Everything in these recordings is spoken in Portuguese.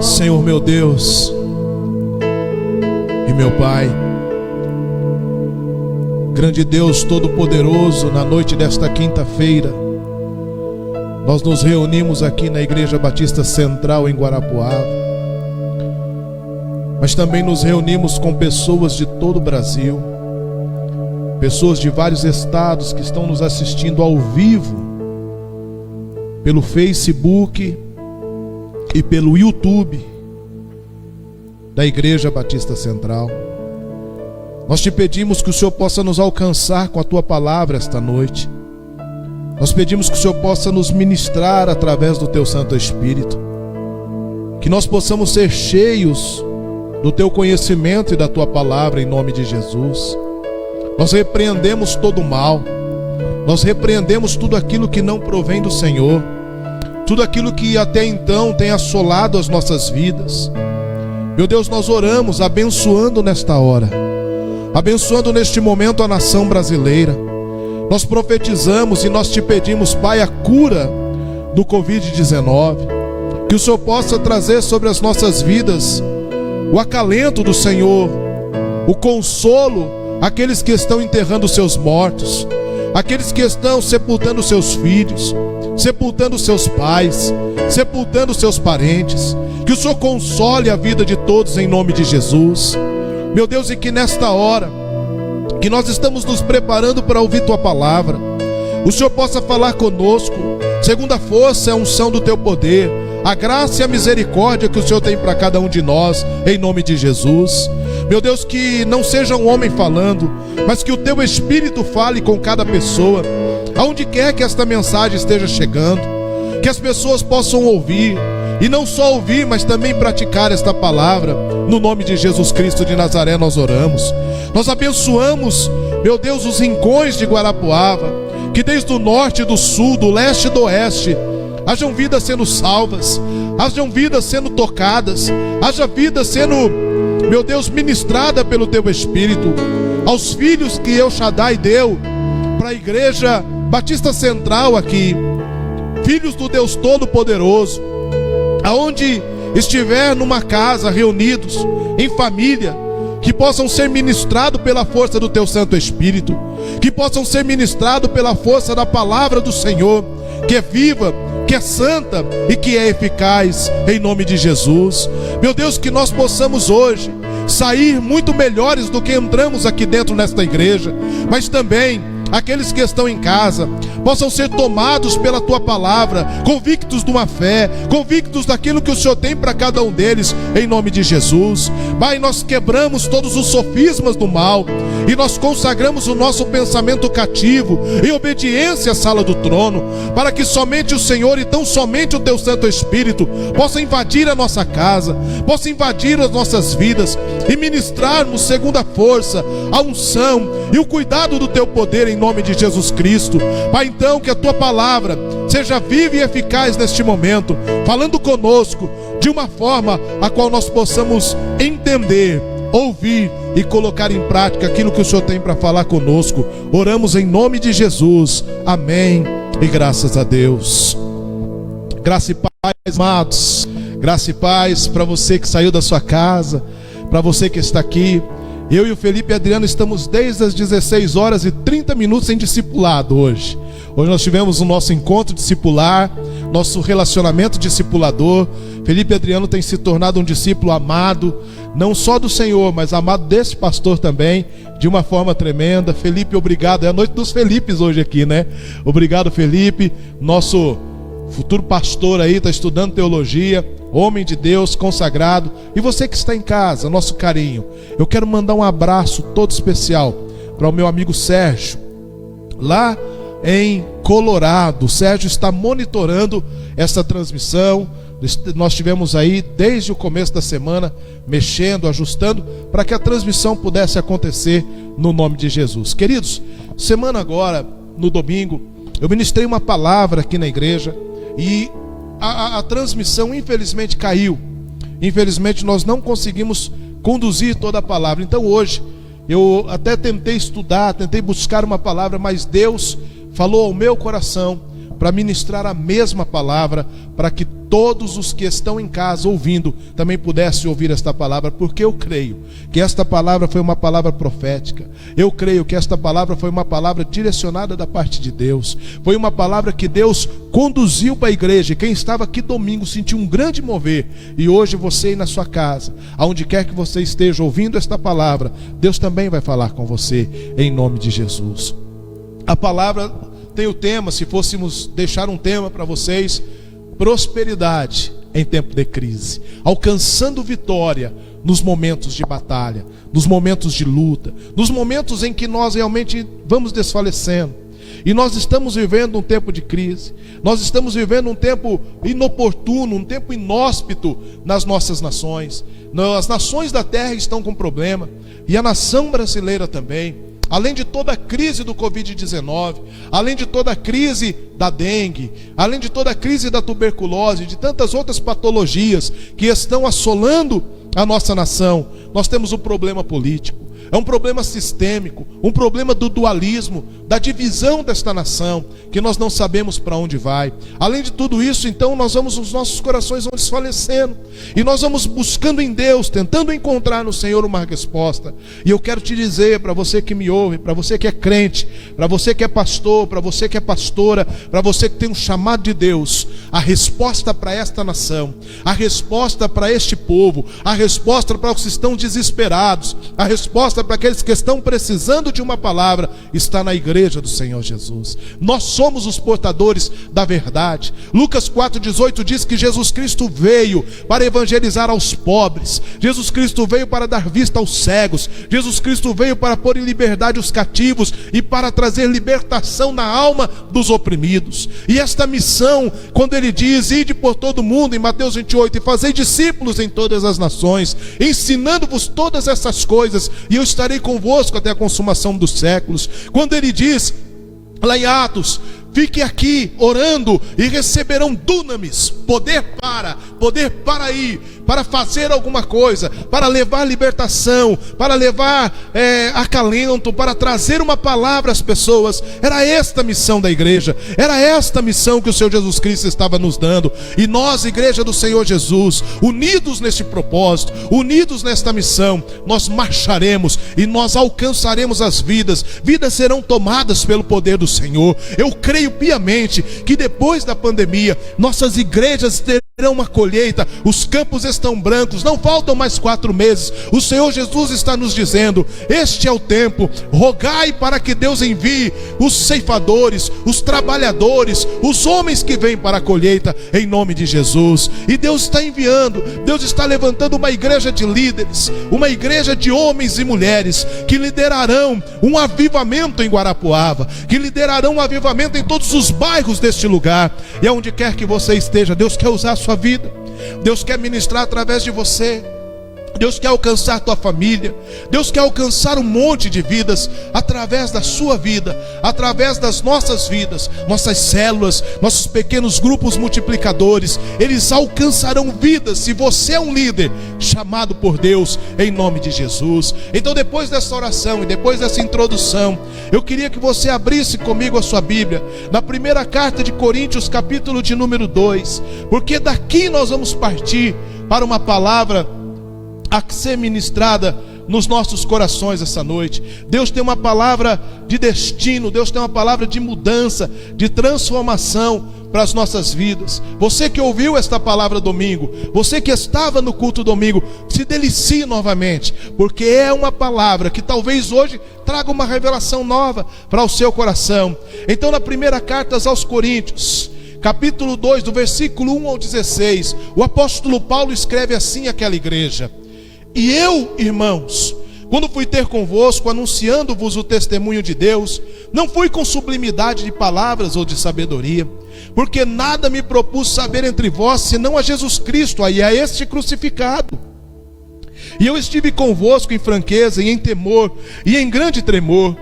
Senhor meu Deus e meu Pai, grande Deus Todo-Poderoso, na noite desta quinta-feira, nós nos reunimos aqui na Igreja Batista Central em Guarapuava, mas também nos reunimos com pessoas de todo o Brasil, pessoas de vários estados que estão nos assistindo ao vivo, pelo Facebook e pelo YouTube da Igreja Batista Central. Nós te pedimos que o Senhor possa nos alcançar com a Tua palavra esta noite. Nós pedimos que o Senhor possa nos ministrar através do Teu Santo Espírito, que nós possamos ser cheios do Teu conhecimento e da Tua palavra, em nome de Jesus. Nós repreendemos todo o mal, nós repreendemos tudo aquilo que não provém do Senhor, tudo aquilo que até então tem assolado as nossas vidas. Meu Deus, nós oramos abençoando nesta hora, abençoando neste momento a nação brasileira. Nós profetizamos e nós te pedimos, Pai, a cura do Covid-19, que o Senhor possa trazer sobre as nossas vidas o acalento do Senhor, o consolo àqueles que estão enterrando seus mortos, aqueles que estão sepultando seus filhos, sepultando seus pais, sepultando seus parentes. Que o Senhor console a vida de todos em nome de Jesus. Meu Deus, e que nesta hora que nós estamos nos preparando para ouvir Tua palavra, o Senhor possa falar conosco segundo a força e a unção do Teu poder, a graça e a misericórdia que o Senhor tem para cada um de nós, em nome de Jesus. Meu Deus, que não seja um homem falando, mas que o Teu Espírito fale com cada pessoa, aonde quer que esta mensagem esteja chegando, que as pessoas possam ouvir, e não só ouvir, mas também praticar esta palavra. No nome de Jesus Cristo de Nazaré nós oramos. Nós abençoamos, meu Deus, os rincões de Guarapuava, que desde o norte, do sul, do leste e do oeste, hajam vidas sendo salvas, hajam vidas sendo tocadas, haja vida sendo, meu Deus, ministrada pelo Teu Espírito, aos filhos que El Shaddai deu para a Igreja Batista Central aqui, filhos do Deus Todo-Poderoso, aonde estiver numa casa, reunidos em família, que possam ser ministrados pela força do Teu Santo Espírito, que possam ser ministrados pela força da palavra do Senhor, que é viva, que é santa e que é eficaz, em nome de Jesus. Meu Deus, que nós possamos hoje sair muito melhores do que entramos aqui dentro nesta igreja, mas também aqueles que estão em casa possam ser tomados pela Tua palavra, convictos de uma fé, convictos daquilo que o Senhor tem para cada um deles, em nome de Jesus. Pai, nós quebramos todos os sofismas do mal e nós consagramos o nosso pensamento cativo em obediência à sala do trono, para que somente o Senhor e tão somente o Teu Santo Espírito possa invadir a nossa casa, possa invadir as nossas vidas e ministrarmos segundo a força, a unção e o cuidado do Teu poder, em nome de Jesus Cristo. Pai, então que a Tua palavra seja viva e eficaz neste momento, falando conosco de uma forma a qual nós possamos entender, ouvir e colocar em prática aquilo que o Senhor tem para falar conosco. Oramos em nome de Jesus, amém e graças a Deus. Graça e paz, amados, graça e paz para você que saiu da sua casa, para você que está aqui. Eu e o Felipe e Adriano estamos desde as 16 horas e 30 minutos em discipulado hoje. Hoje nós tivemos o nosso encontro discipular, nosso relacionamento discipulador. Felipe e Adriano têm se tornado um discípulo amado, não só do Senhor, mas amado desse pastor também, de uma forma tremenda. Felipe, obrigado. É a noite dos Felipes hoje aqui, né? Obrigado, Felipe. Nosso futuro pastor aí, está estudando teologia, homem de Deus, consagrado. E você que está em casa, nosso carinho. Eu quero mandar um abraço todo especial para o meu amigo Sérgio, lá em Colorado. O Sérgio está monitorando essa transmissão. Nós estivemos aí desde o começo da semana, mexendo, ajustando, para que a transmissão pudesse acontecer no nome de Jesus. Queridos, semana agora, no domingo, eu ministrei uma palavra aqui na igreja e a transmissão infelizmente caiu. Infelizmente nós não conseguimos conduzir toda a palavra. Então hoje eu até tentei estudar, tentei buscar uma palavra, mas Deus falou ao meu coração para ministrar a mesma palavra, para que todos os que estão em casa ouvindo também pudessem ouvir esta palavra, porque eu creio que esta palavra foi uma palavra profética. Eu creio que esta palavra foi uma palavra direcionada da parte de Deus. Foi uma palavra que Deus conduziu para a igreja. E quem estava aqui domingo sentiu um grande mover. E hoje você aí na sua casa, aonde quer que você esteja ouvindo esta palavra, Deus também vai falar com você, em nome de Jesus. A palavra tem o tema, se fôssemos deixar um tema para vocês: prosperidade em tempo de crise, alcançando vitória nos momentos de batalha, nos momentos de luta, nos momentos em que nós realmente vamos desfalecendo. E nós estamos vivendo um tempo de crise, nós estamos vivendo um tempo inoportuno, um tempo inóspito nas nossas nações. As nações da terra estão com problema, e a nação brasileira também. Além de toda a crise do Covid-19, além de toda a crise da dengue, além de toda a crise da tuberculose, de tantas outras patologias que estão assolando a nossa nação, nós temos um problema político. É um problema sistêmico, um problema do dualismo, da divisão desta nação, que nós não sabemos para onde vai. Além de tudo isso, então, os nossos corações vão desfalecendo, e nós vamos buscando em Deus, tentando encontrar no Senhor uma resposta. E eu quero te dizer, para você que me ouve, para você que é crente, para você que é pastor, para você que é pastora, para você que tem um chamado de Deus, a resposta para esta nação, a resposta para este povo, a resposta para os que estão desesperados, a resposta para aqueles que estão precisando de uma palavra, está na igreja do Senhor Jesus. Nós somos os portadores da verdade. Lucas 4,18 diz que Jesus Cristo veio para evangelizar aos pobres, Jesus Cristo veio para dar vista aos cegos, Jesus Cristo veio para pôr em liberdade os cativos e para trazer libertação na alma dos oprimidos. E esta missão, quando ele diz: ide por todo mundo, em Mateus 28, e fazei discípulos em todas as nações, ensinando-vos todas essas coisas, e eu estarei convosco até a consumação dos séculos. Quando ele diz lá em Atos: fiquem aqui orando e receberão dunamis, poder para ir, para fazer alguma coisa, para levar libertação, para levar acalento, para trazer uma palavra às pessoas. Era esta a missão da igreja, era esta a missão que o Senhor Jesus Cristo estava nos dando. E nós, igreja do Senhor Jesus, unidos neste propósito, unidos nesta missão, nós marcharemos e nós alcançaremos as vidas. Vidas serão tomadas pelo poder do Senhor. Eu creio piamente que depois da pandemia, nossas igrejas terão uma colheita, os campos estão brancos, não faltam mais 4 meses. O Senhor Jesus está nos dizendo: este é o tempo, rogai para que Deus envie os ceifadores, os trabalhadores, os homens que vêm para a colheita, em nome de Jesus. E Deus está enviando, Deus está levantando uma igreja de líderes, uma igreja de homens e mulheres que liderarão um avivamento em Guarapuava, que liderarão um avivamento em todos os bairros deste lugar. E aonde quer que você esteja, Deus quer usar a sua vida, Deus quer ministrar através de você, Deus quer alcançar tua família, Deus quer alcançar um monte de vidas através da sua vida, através das nossas vidas. Nossas células, nossos pequenos grupos multiplicadores, eles alcançarão vidas se você é um líder chamado por Deus, em nome de Jesus. Então, depois dessa oração e depois dessa introdução, eu queria que você abrisse comigo a sua Bíblia na primeira carta de Coríntios, capítulo de número 2, porque daqui nós vamos partir para uma palavra a ser ministrada nos nossos corações essa noite. Deus tem uma palavra de destino, Deus tem uma palavra de mudança, de transformação para as nossas vidas. Você que ouviu esta palavra domingo, você que estava no culto domingo, se delicie novamente, porque é uma palavra que talvez hoje traga uma revelação nova para o seu coração. Então, na primeira carta aos Coríntios, capítulo 2, do versículo 1 ao 16, o apóstolo Paulo escreve assim àquela igreja: e eu, irmãos, quando fui ter convosco, anunciando-vos o testemunho de Deus, não fui com sublimidade de palavras ou de sabedoria, porque nada me propus saber entre vós, senão a Jesus Cristo, e a este crucificado. E eu estive convosco em franqueza e em temor e em grande tremor.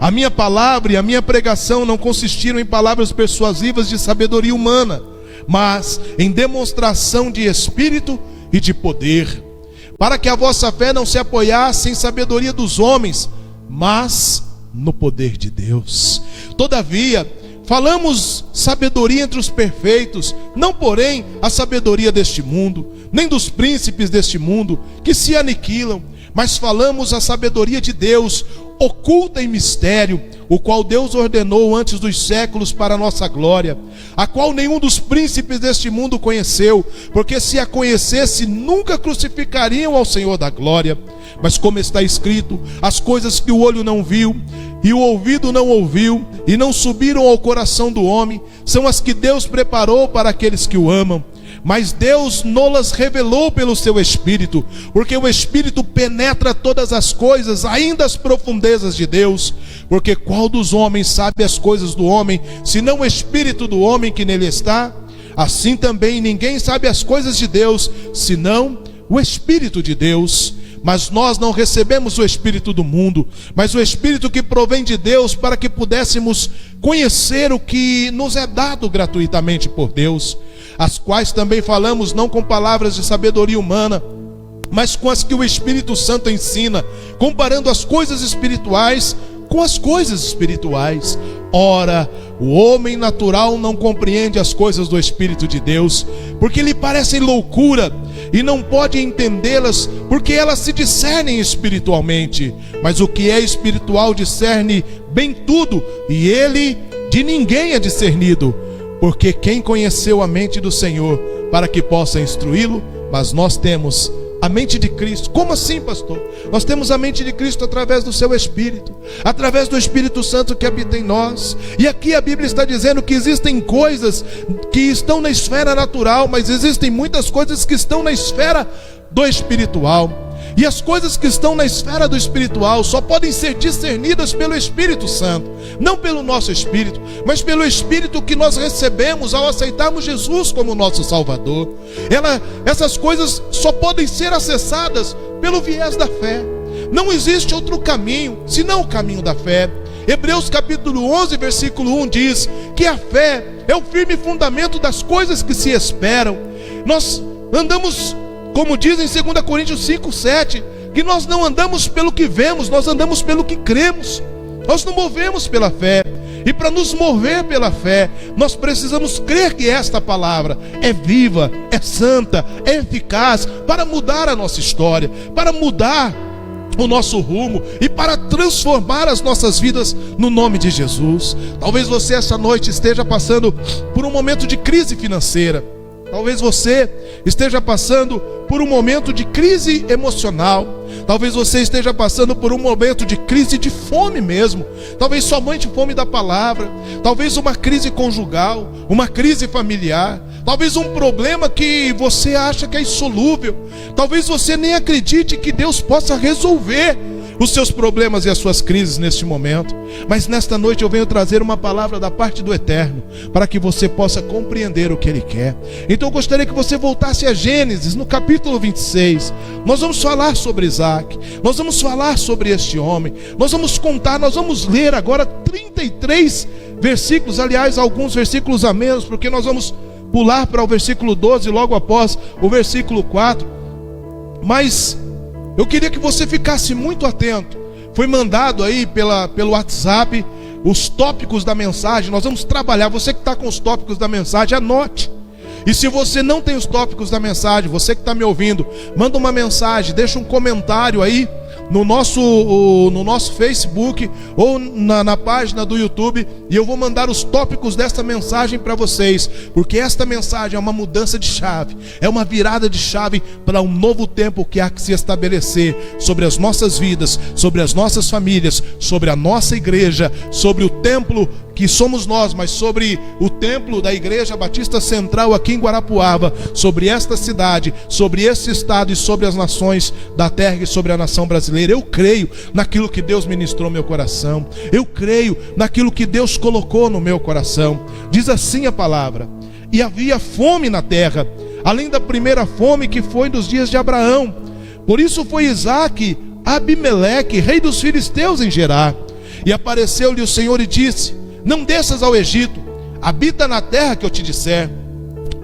A minha palavra e a minha pregação não consistiram em palavras persuasivas de sabedoria humana, mas em demonstração de espírito e de poder, para que a vossa fé não se apoiasse em sabedoria dos homens, mas no poder de Deus. Todavia, Falamos sabedoria entre os perfeitos, não porém a sabedoria deste mundo, nem dos príncipes deste mundo, que se aniquilam, mas falamos a sabedoria de Deus, oculta em mistério, o qual Deus ordenou antes dos séculos para a nossa glória, a qual nenhum dos príncipes deste mundo conheceu, porque se a conhecesse, nunca crucificariam ao Senhor da glória. Mas como está escrito, as coisas que o olho não viu, e o ouvido não ouviu, e não subiram ao coração do homem, são as que Deus preparou para aqueles que o amam. Mas Deus nolas revelou pelo seu Espírito, porque o Espírito penetra todas as coisas, ainda as profundezas de Deus. Porque qual dos homens sabe as coisas do homem, senão o Espírito do homem que nele está? Assim também ninguém sabe as coisas de Deus, senão o Espírito de Deus. Mas nós não recebemos o Espírito do mundo, mas o Espírito que provém de Deus, para que pudéssemos conhecer o que nos é dado gratuitamente por Deus, as quais também falamos não com palavras de sabedoria humana, mas com as que o Espírito Santo ensina, comparando as coisas espirituais com as coisas espirituais. Ora, o homem natural não compreende as coisas do Espírito de Deus, porque lhe parecem loucura, e não pode entendê-las, porque elas se discernem espiritualmente. Mas o que é espiritual discerne bem tudo, e ele de ninguém é discernido. Porque quem conheceu a mente do Senhor para que possa instruí-lo? Mas nós temos a mente de Cristo. Como assim, pastor? Nós temos a mente de Cristo através do seu Espírito, através do Espírito Santo que habita em nós. E aqui a Bíblia está dizendo que existem coisas que estão na esfera natural, mas existem muitas coisas que estão na esfera do espiritual. E as coisas que estão na esfera do espiritual só podem ser discernidas pelo Espírito Santo, não pelo nosso espírito, mas pelo Espírito que nós recebemos ao aceitarmos Jesus como nosso Salvador. Essas coisas só podem ser acessadas pelo viés da fé. Não existe outro caminho senão o caminho da fé. Hebreus capítulo 11 versículo 1 diz que a fé é o firme fundamento das coisas que se esperam. Nós andamos, como diz em 2 Coríntios 5:7, que nós não andamos pelo que vemos, nós andamos pelo que cremos. Nós não movemos pela fé. E para nos mover pela fé, nós precisamos crer que esta palavra é viva, é santa, é eficaz para mudar a nossa história, para mudar o nosso rumo e para transformar as nossas vidas no nome de Jesus. Talvez você essa noite esteja passando por um momento de crise financeira. Talvez você esteja passando por um momento de crise emocional. Talvez você esteja passando por um momento de crise de fome mesmo. Talvez somente fome da palavra. Talvez uma crise conjugal, uma crise familiar. Talvez um problema que você acha que é insolúvel. Talvez você nem acredite que Deus possa resolver os seus problemas e as suas crises neste momento. Mas nesta noite eu venho trazer uma palavra da parte do Eterno, para que você possa compreender o que Ele quer. Então eu gostaria que você voltasse a Gênesis, no capítulo 26. Nós vamos falar sobre Isaac, nós vamos falar sobre este homem, nós vamos contar, nós vamos ler agora 33 versículos, aliás, alguns versículos a menos, porque nós vamos pular para o versículo 12, logo após o versículo 4. Mas eu queria que você ficasse muito atento. Foi mandado aí pelo WhatsApp os tópicos da mensagem. Nós vamos trabalhar. Você que está com os tópicos da mensagem, anote. E se você não tem os tópicos da mensagem, você que está me ouvindo, manda uma mensagem, deixa um comentário aí no nosso Facebook ou na página do YouTube, e eu vou mandar os tópicos desta mensagem para vocês, porque esta mensagem é uma mudança de chave, é uma virada de chave para um novo tempo que há que se estabelecer sobre as nossas vidas, sobre as nossas famílias, sobre a nossa igreja, sobre o templo que somos nós, mas sobre o templo da Igreja Batista Central aqui em Guarapuava, sobre esta cidade, sobre este estado e sobre as nações da terra e sobre a nação brasileira. Eu creio naquilo que Deus ministrou no meu coração, eu creio naquilo que Deus colocou no meu coração. Diz assim a palavra: e havia fome na terra, além da primeira fome que foi dos dias de Abraão. Por isso foi Isaque a Abimeleque, rei dos filisteus, em Gerar. E apareceu-lhe o Senhor e disse: não desças ao Egito, habita na terra que eu te disser,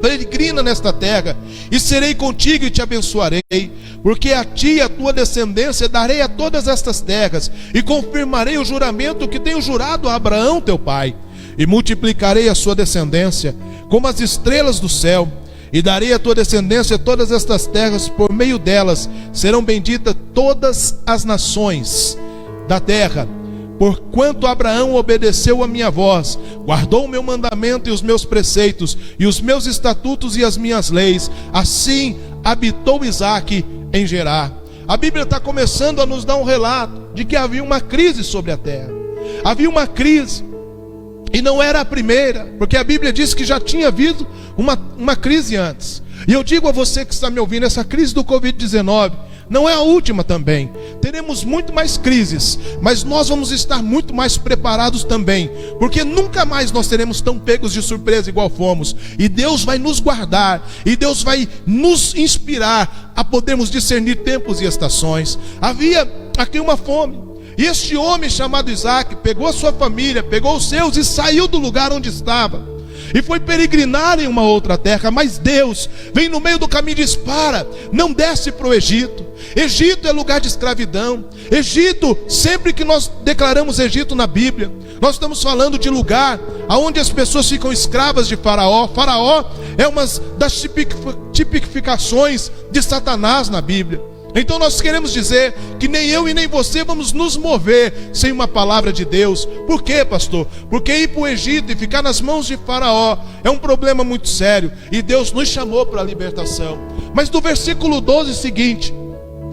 peregrina nesta terra, e serei contigo e te abençoarei, porque a ti e a tua descendência darei a todas estas terras, e confirmarei o juramento que tenho jurado a Abraão teu pai. e multiplicarei a sua descendência como as estrelas do céu, e darei à tua descendência todas estas terras, por meio delas serão benditas todas as nações da terra. Porquanto Abraão obedeceu a minha voz, guardou o meu mandamento e os meus preceitos, e os meus estatutos e as minhas leis, assim habitou Isaque em Gerar. A Bíblia está começando a nos dar um relato de que havia uma crise sobre a terra. Havia uma crise, e não era a primeira, porque a Bíblia diz que já tinha havido uma crise antes. E eu digo a você que está me ouvindo, essa crise do Covid-19 não é a última também. Teremos muito mais crises, mas nós vamos estar muito mais preparados também, porque nunca mais nós seremos tão pegos de surpresa igual fomos. E Deus vai nos guardar, e Deus vai nos inspirar a podermos discernir tempos e estações. Havia aqui uma fome, e este homem chamado Isaque pegou a sua família, pegou os seus e saiu do lugar onde estava e foi peregrinar em uma outra terra. Mas Deus vem no meio do caminho e diz: para, não desce para o Egito. Egito é lugar de escravidão. Egito, sempre que nós declaramos Egito na Bíblia, nós estamos falando de lugar onde as pessoas ficam escravas de Faraó. Faraó é uma das tipificações de Satanás na Bíblia. Então nós queremos dizer que nem eu e nem você vamos nos mover sem uma palavra de Deus. Por quê, pastor? Porque ir para o Egito e ficar nas mãos de Faraó é um problema muito sério, e Deus nos chamou para a libertação. Mas do versículo 12 seguinte,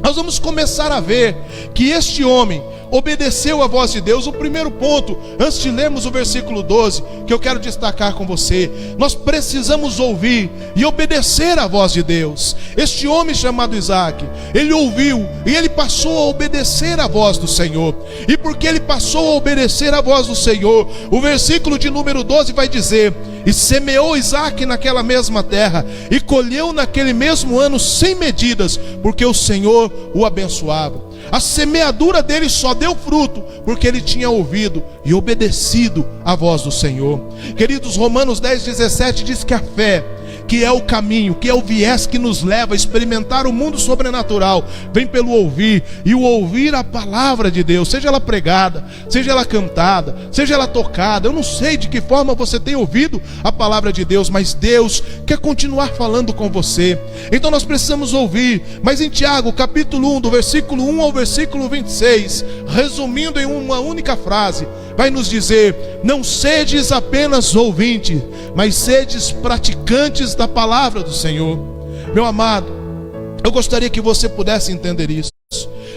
nós vamos começar a ver que este homem obedeceu a voz de Deus. O primeiro ponto, antes de lermos o versículo 12, que eu quero destacar com você: nós precisamos ouvir e obedecer a voz de Deus. Este homem chamado Isaque, ele ouviu e ele passou a obedecer a voz do Senhor. E porque ele passou a obedecer a voz do Senhor, o versículo de número 12 vai dizer: e semeou Isaque naquela mesma terra, e colheu naquele mesmo ano sem medidas, porque o Senhor o abençoava. A semeadura dele só deu fruto porque ele tinha ouvido e obedecido a voz do Senhor. Queridos, Romanos 10:17 diz que a fé, que é o caminho, que é o viés que nos leva a experimentar o mundo sobrenatural, vem pelo ouvir, e o ouvir a palavra de Deus, seja ela pregada, seja ela cantada, seja ela tocada. Eu não sei de que forma você tem ouvido a palavra de Deus, mas Deus quer continuar falando com você. Então nós precisamos ouvir. Mas em Tiago, capítulo 1, do versículo 1 ao versículo 26, resumindo em uma única frase, vai nos dizer: não sedes apenas ouvintes, mas sedes praticantes da palavra do Senhor. Meu amado, eu gostaria que você pudesse entender isso.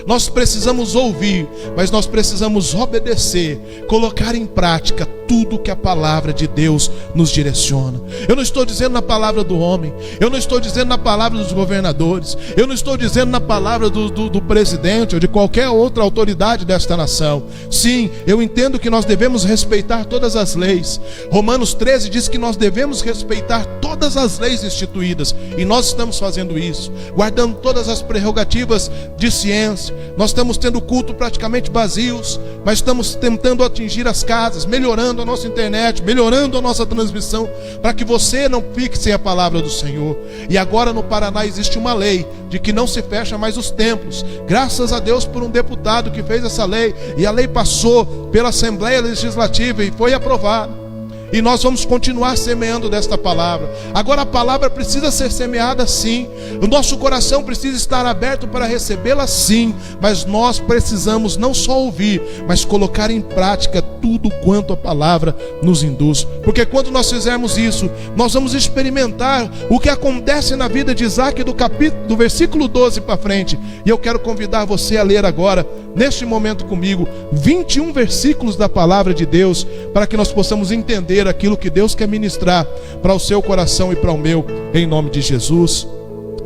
Nós precisamos ouvir, mas nós precisamos obedecer, colocar em prática tudo que a palavra de Deus nos direciona. Eu não estou dizendo na palavra do homem, eu não estou dizendo na palavra dos governadores, eu não estou dizendo na palavra do presidente ou de qualquer outra autoridade desta nação. Sim, eu entendo que nós devemos respeitar todas as leis. Romanos 13 diz que nós devemos respeitar todas as leis instituídas, e nós estamos fazendo isso, guardando todas as prerrogativas de ciência. Nós estamos tendo culto praticamente vazios, mas estamos tentando atingir as casas, melhorando a nossa internet, melhorando a nossa transmissão, para que você não fique sem a palavra do Senhor. E agora no Paraná existe uma lei de que não se fecha mais os templos. Graças a Deus por um deputado que fez essa lei, e a lei passou pela Assembleia Legislativa e foi aprovada. E nós vamos continuar semeando desta palavra. Agora a palavra precisa ser semeada sim. O nosso coração precisa estar aberto para recebê-la sim. Mas nós precisamos não só ouvir, mas colocar em prática tudo quanto a palavra nos induz. Porque quando nós fizermos isso, nós vamos experimentar o que acontece na vida de Isaque do versículo 12 para frente. E eu quero convidar você a ler agora, neste momento comigo, 21 versículos da palavra de Deus, para que nós possamos entender aquilo que Deus quer ministrar para o seu coração e para o meu, em nome de Jesus.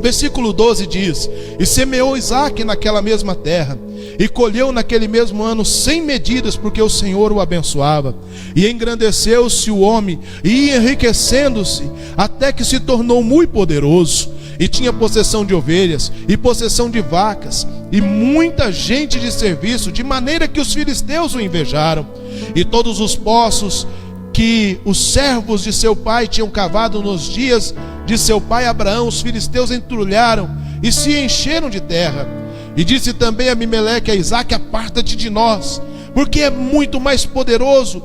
Versículo 12 diz: e semeou Isaque naquela mesma terra, e colheu naquele mesmo ano sem medidas, porque o Senhor o abençoava. E engrandeceu-se o homem, e enriquecendo-se, até que se tornou muito poderoso, e tinha possessão de ovelhas, e possessão de vacas, e muita gente de serviço, de maneira que os filisteus o invejaram. E todos os poços que os servos de seu pai tinham cavado nos dias de seu pai Abraão, os filisteus entrulharam e se encheram de terra. E disse também Abimeleque a Isaque: aparta-te de nós, porque é muito mais poderoso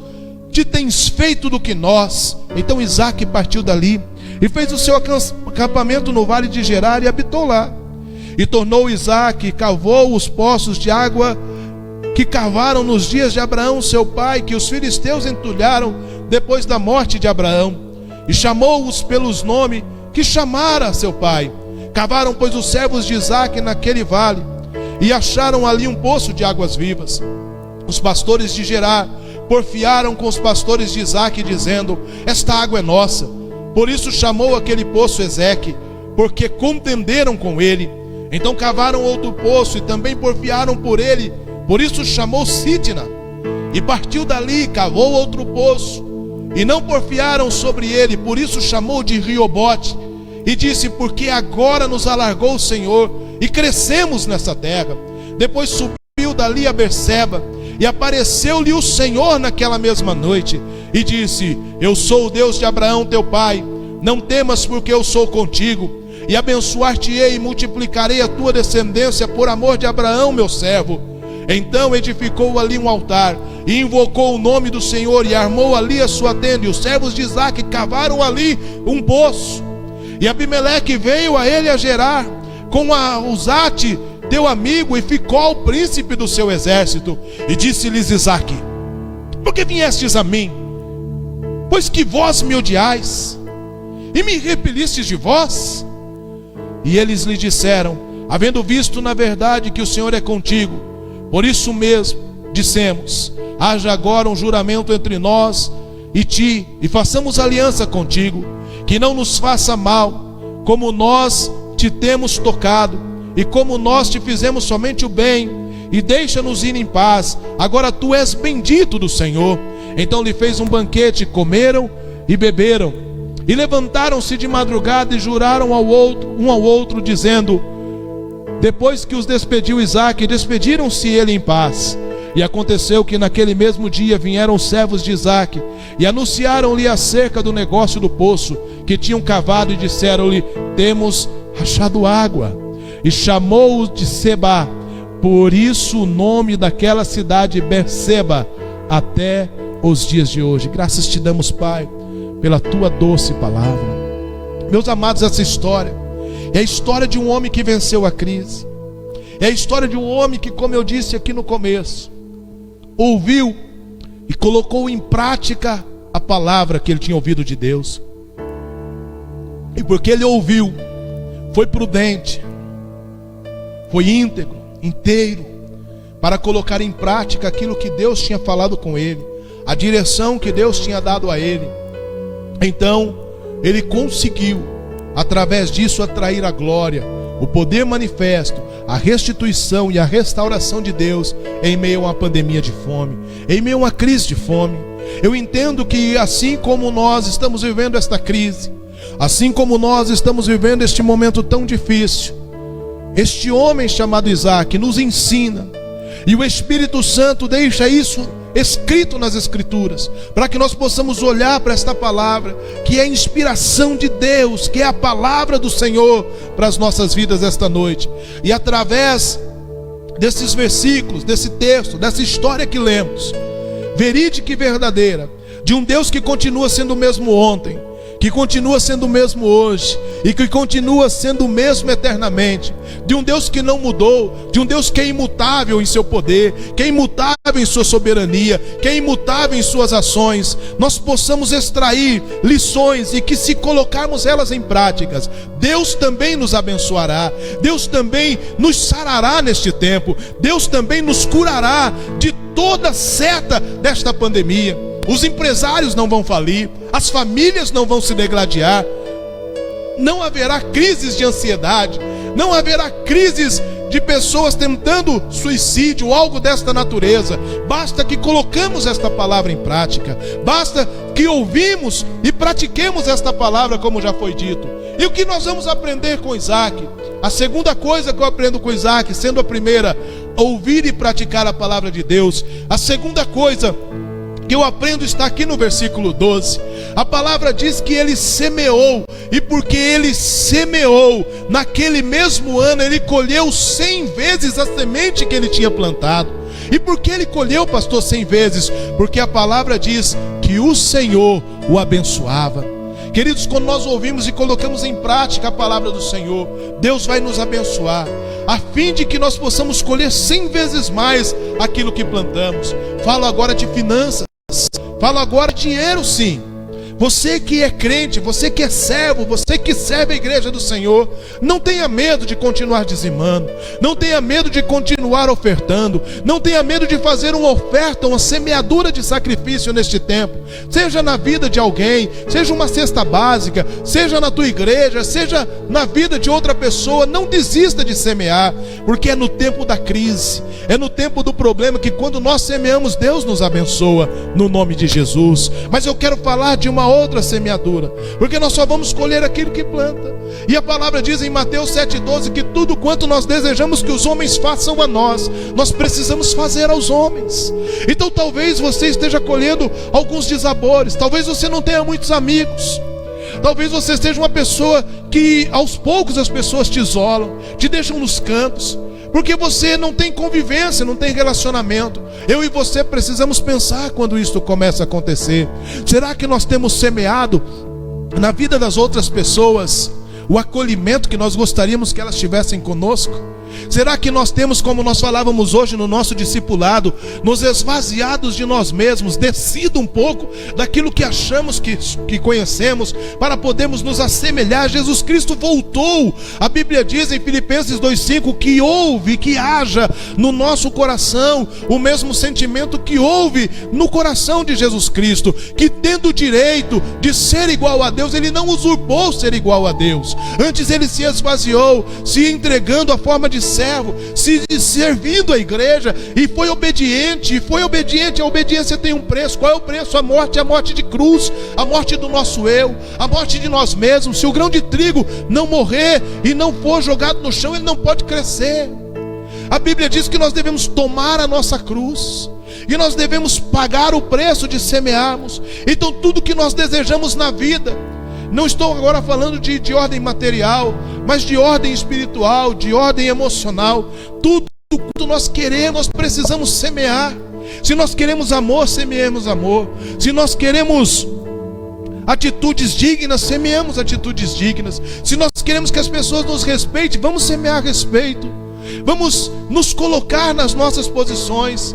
te tens feito do que nós? Então Isaque partiu dali e fez o seu acampamento no vale de Gerar e habitou lá. E tornou Isaque, cavou os poços de água que cavaram nos dias de Abraão seu pai, que os filisteus entulharam depois da morte de Abraão, e chamou-os pelos nomes que chamara seu pai. Cavaram, pois, os servos de Isaque naquele vale, e acharam ali um poço de águas vivas. Os pastores de Gerar porfiaram com os pastores de Isaque, dizendo: esta água é nossa. Por isso chamou aquele poço Ezeque, porque contenderam com ele. Então cavaram outro poço e também porfiaram por ele, por isso chamou Sitna. E partiu dali, cavou outro poço, e não porfiaram sobre ele, por isso chamou de Riobote. E disse: porque agora nos alargou o Senhor, e crescemos nessa terra. Depois subiu dali a Berseba, e apareceu-lhe o Senhor naquela mesma noite, e disse: eu sou o Deus de Abraão teu pai, não temas, porque eu sou contigo, e abençoar-te-ei e multiplicarei a tua descendência por amor de Abraão meu servo. Então edificou ali um altar, e invocou o nome do Senhor, e armou ali a sua tenda, e os servos de Isaque cavaram ali um poço. E Abimeleque veio a ele a Gerar, com Uzate teu amigo, e ficou o príncipe do seu exército. E disse-lhes Isaque: por que viestes a mim? Pois que vós me odiais, e me repelistes de vós? E eles lhe disseram: havendo visto na verdade que o Senhor é contigo, por isso mesmo dissemos: haja agora um juramento entre nós e ti, e façamos aliança contigo, que não nos faça mal, como nós te temos tocado, e como nós te fizemos somente o bem, e deixa-nos ir em paz. Agora tu és bendito do Senhor. Então lhe fez um banquete, comeram e beberam, e levantaram-se de madrugada e juraram um ao outro, dizendo: depois que os despediu Isaque, despediram-se ele em paz. E aconteceu que naquele mesmo dia vieram os servos de Isaque e anunciaram-lhe acerca do negócio do poço que tinham cavado, e disseram-lhe: temos achado água. E chamou-o de Seba, por isso o nome daquela cidade Berseba até os dias de hoje. Graças te damos, Pai, pela tua doce palavra. Meus amados, essa história é a história de um homem que venceu a crise. É a história de um homem que, como eu disse aqui no começo, ouviu e colocou em prática a palavra que ele tinha ouvido de Deus. E porque ele ouviu, foi prudente, foi íntegro, inteiro, para colocar em prática aquilo que Deus tinha falado com ele, a direção que Deus tinha dado a ele. Então ele conseguiu, através disso, atrair a glória, o poder manifesto, a restituição e a restauração de Deus em meio a uma pandemia de fome, em meio a uma crise de fome. Eu entendo que assim como nós estamos vivendo esta crise, assim como nós estamos vivendo este momento tão difícil, este homem chamado Isaque nos ensina, e o Espírito Santo deixa isso escrito nas Escrituras, para que nós possamos olhar para esta palavra, que é a inspiração de Deus, que é a palavra do Senhor para as nossas vidas esta noite. E através desses versículos, desse texto, dessa história que lemos, verídica e verdadeira, de um Deus que continua sendo o mesmo ontem, que continua sendo o mesmo hoje, e que continua sendo o mesmo eternamente, de um Deus que não mudou, de um Deus que é imutável em seu poder, que é imutável em sua soberania, que é imutável em suas ações, nós possamos extrair lições, e que, se colocarmos elas em práticas, Deus também nos abençoará, Deus também nos sarará neste tempo, Deus também nos curará de toda seta desta pandemia. Os empresários não vão falir, as famílias não vão se degladiar, não haverá crises de ansiedade, não haverá crises de pessoas tentando suicídio ou algo desta natureza. Basta que colocamos esta palavra em prática, basta que ouvimos e pratiquemos esta palavra, como já foi dito. E o que nós vamos aprender com Isaque? A segunda coisa que eu aprendo com Isaque, sendo a primeira, ouvir e praticar a palavra de Deus. A segunda coisa que eu aprendo está aqui no versículo 12. A palavra diz que ele semeou, e porque ele semeou, naquele mesmo ano ele colheu 100 vezes a semente que ele tinha plantado. E por que ele colheu, pastor, 100 vezes? Porque a palavra diz que o Senhor o abençoava. Queridos, quando nós ouvimos e colocamos em prática a palavra do Senhor, Deus vai nos abençoar, a fim de que nós possamos colher 100 vezes mais aquilo que plantamos. Falo agora de finanças, falo agora de dinheiro, sim. Você que é crente, você que é servo, você que serve a igreja do Senhor, não tenha medo de continuar dizimando, não tenha medo de continuar ofertando, não tenha medo de fazer uma oferta, uma semeadura de sacrifício neste tempo, seja na vida de alguém, seja uma cesta básica, seja na tua igreja, seja na vida de outra pessoa. Não desista de semear, porque é no tempo da crise, é no tempo do problema que quando nós semeamos, Deus nos abençoa, no nome de Jesus. Mas eu quero falar de uma outra semeadura, porque nós só vamos colher aquilo que planta. E a palavra diz em Mateus 7,12 que tudo quanto nós desejamos que os homens façam a nós, nós precisamos fazer aos homens. Então talvez você esteja colhendo alguns desabores, talvez você não tenha muitos amigos, talvez você seja uma pessoa que aos poucos as pessoas te isolam, te deixam nos cantos, porque você não tem convivência, não tem relacionamento. Eu e você precisamos pensar quando isso começa a acontecer. Será que nós temos semeado na vida das outras pessoas o acolhimento que nós gostaríamos que elas tivessem conosco? Será que nós temos, como nós falávamos hoje no nosso discipulado, nos esvaziados de nós mesmos, descido um pouco daquilo que achamos que conhecemos, para podermos nos assemelhar? Jesus Cristo voltou. A Bíblia diz em Filipenses 2,5 que houve, que haja no nosso coração o mesmo sentimento que houve no coração de Jesus Cristo, que tendo o direito de ser igual a Deus, ele não usurpou ser igual a Deus. Antes ele se esvaziou, se entregando à forma de servo, se servindo a igreja, e foi obediente. A obediência tem um preço. Qual é o preço? A morte de cruz, a morte do nosso eu, a morte de nós mesmos. Se o grão de trigo não morrer e não for jogado no chão, ele não pode crescer. A Bíblia diz que nós devemos tomar a nossa cruz, e nós devemos pagar o preço de semearmos. Então tudo que nós desejamos na vida, não estou agora falando de ordem material, mas de ordem espiritual, de ordem emocional. Tudo que nós queremos, nós precisamos semear. Se nós queremos amor, semeemos amor. Se nós queremos atitudes dignas, semeamos atitudes dignas. Se nós queremos que as pessoas nos respeitem, vamos semear respeito. Vamos nos colocar nas nossas posições.